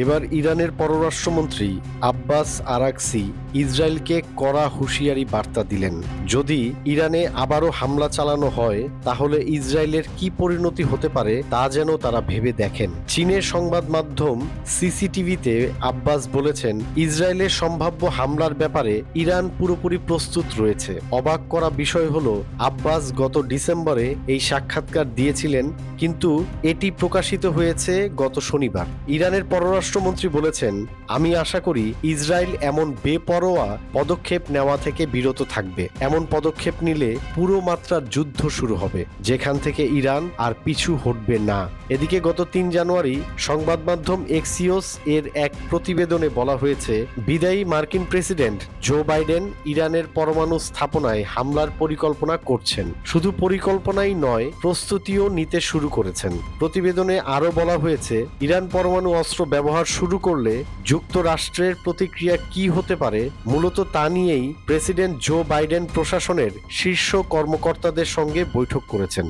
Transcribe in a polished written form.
এবার ইরানের পররাষ্ট্রমন্ত্রী আব্বাস আরাকচি ইসরায়েলকে কড়া হুঁশিয়ারি বার্তা দিলেন। যদি ইরানে আবারও হামলা চালানো হয় তাহলে ইসরায়েলের কি পরিণতি হতে পারে তা যেন তারা ভেবে দেখেন। চীনের সংবাদ মাধ্যম সিসিটিভিতে আব্বাস বলেছেন, ইসরায়েলের সম্ভাব্য হামলার ব্যাপারে ইরান পুরোপুরি প্রস্তুত রয়েছে। অবাক করা বিষয় হলো, আব্বাস গত ডিসেম্বরে এই সাক্ষাৎকার দিয়েছিলেন, কিন্তু এটি প্রকাশিত হয়েছে গত শনিবার। ইরানের পররাষ্ট্রমন্ত্রী বলেছেন, আমি আশা করি ইসরায়েল এমন বেপরোয়া পদক্ষেপ নেওয়া থেকে বিরত থাকবে। এমন পদক্ষেপ নিলে পুরো মাত্রার যুদ্ধ শুরু হবে, যেখান থেকে ইরান আর পিছু হটবে না। এদিকে গত 3 জানুয়ারি সংবাদ মাধ্যম এক্সিওস এর এক প্রতিবেদনে বলা হয়েছে, বিদায়ী মার্কিন প্রেসিডেন্ট জো বাইডেন ইরানের পরমাণু স্থাপনায় হামলার পরিকল্পনা করছেন। শুধু পরিকল্পনাই নয়, প্রস্তুতিও নিতে শুরু করেছেন। প্রতিবেদনে আরও বলা হয়েছে, ইরান পরমাণু অস্ত্র ব্যবহার শুরু করলে যুক্তরাষ্ট্রের প্রতিক্রিয়া কি হতে পারে, মূলত তা নিয়েই প্রেসিডেন্ট জো বাইডেন প্রশাসনের শীর্ষ কর্মকর্তাদের সঙ্গে বৈঠক করেছেন।